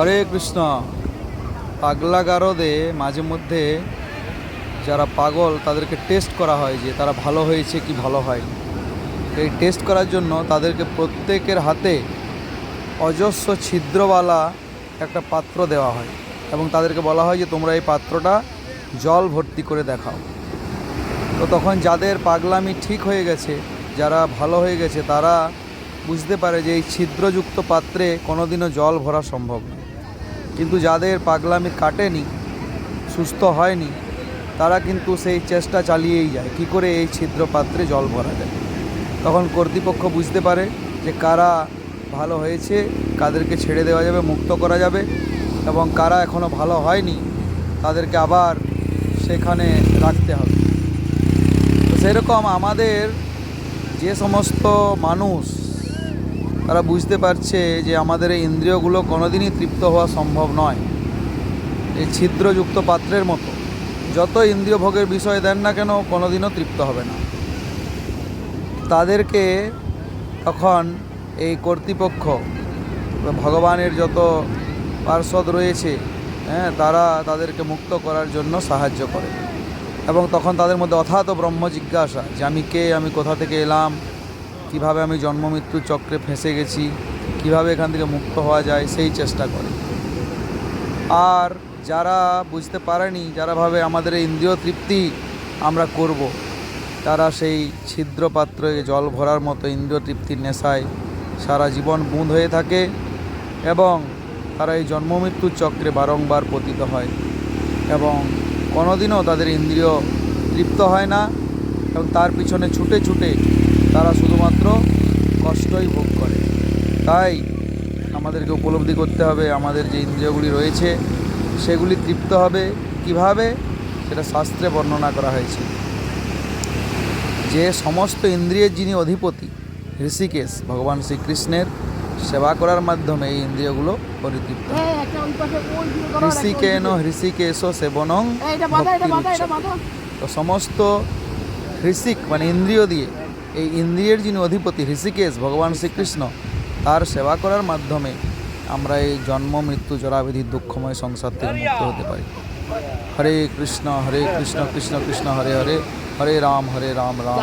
হরে কৃষ্ণ। পাগলাগারদে মাঝে মধ্যে যারা পাগল তাদেরকে টেস্ট করা হয় যে তারা ভালো হয়েছে কি ভালো হয়নি। এই টেস্ট করার জন্য তাদেরকে প্রত্যেকের হাতে অজস্র ছিদ্রওয়ালা একটা পাত্র দেওয়া হয় এবং তাদেরকে বলা হয় যে তোমরা এই পাত্রটা জল ভর্তি করে দেখাও। তো তখন যাদের পাগলামি ঠিক হয়ে গেছে, যারা ভালো হয়ে গেছে, তারা বুঝতে পারে যে এই ছিদ্রযুক্ত পাত্রে কোনোদিনও জল ভরা সম্ভব নয়। কিন্তু যাদের পাগলামি কাটেনি, সুস্থ হয়নি, তারা কিন্তু সেই চেষ্টা চালিয়েই যায় কী করে এই ছিদ্র পাত্রে জল ভরা যায়। তখন কর্তৃপক্ষ বুঝতে পারে যে কারা ভালো হয়েছে, কাদেরকে ছেড়ে দেওয়া যাবে, মুক্ত করা যাবে, এবং কারা এখনও ভালো হয়নি তাদেরকে আবার সেখানে রাখতে হবে। তো সেরকম আমাদের যে সমস্ত মানুষ তারা বুঝতে পারছে যে আমাদের এই ইন্দ্রিয়গুলো কোনোদিনই তৃপ্ত হওয়া সম্ভব নয়, এই ছিদ্রযুক্ত পাত্রের মতো যত ইন্দ্রিয় ভোগের বিষয় দেন না কেন কোনোদিনও তৃপ্ত হবে না, তাদেরকে তখন এই কর্তৃপক্ষ, ভগবানের যত পার্ষদ রয়েছে, তারা তাদেরকে মুক্ত করার জন্য সাহায্য করে। এবং তখন তাদের মধ্যে অথাত ব্রহ্ম জিজ্ঞাসা যে আমি কে, আমি কোথা থেকে এলাম, কিভাবে আমি জন্ম মৃত্যুর চক্রে ফেঁসে গেছি, কিভাবে এখান থেকে মুক্ত হওয়া যায়, সেই চেষ্টা করে। আর যারা বুঝতে পারেনি, যারা ভাবে আমাদের এই ইন্দ্রিয় তৃপ্তি আমরা করব, তারা সেই ছিদ্র পাত্রে জল ভরার মতো ইন্দ্রিয় তৃপ্তির নেশায় সারা জীবন বুঁদ হয়ে থাকে এবং তারা এই জন্ম মৃত্যুর চক্রে বারংবার পতিত হয় এবং কোনোদিনও তাদের ইন্দ্রিয় তৃপ্ত হয় না এবং তার পিছনে ছুটে ছুটে তারা শুধুমাত্র কষ্টই ভোগ করে। তাই আমাদেরকে উপলব্ধি করতে হবে আমাদের যে ইন্দ্রিয়গুলি রয়েছে সেগুলি তৃপ্ত হবে কিভাবে, সেটা শাস্ত্রে বর্ণনা করা হয়েছে। যে সমস্ত ইন্দ্রিয়ের যিনি অধিপতি ঋষিকেশ ভগবান শ্রীকৃষ্ণের সেবা করার মাধ্যমে এই ইন্দ্রিয়গুলো পরিতৃপ্ত। ঋষিকেন হৃষিকেশ সেবনং ভক্তিরুচ্যতে। তো সমস্ত হৃষিক মানে ইন্দ্রিয় দিয়ে এই ইন্দ্রিয়ের যিনি অধিপতি ঋষিকেশ ভগবান শ্রীকৃষ্ণ, তার সেবা করার মাধ্যমে আমরা এই জন্ম মৃত্যু জরাবিধির দুঃখময় সংসার থেকে মুক্ত হতে পারি। হরে কৃষ্ণ কৃষ্ণ কৃষ্ণ হরে হরে, হরে রাম রাম রাম।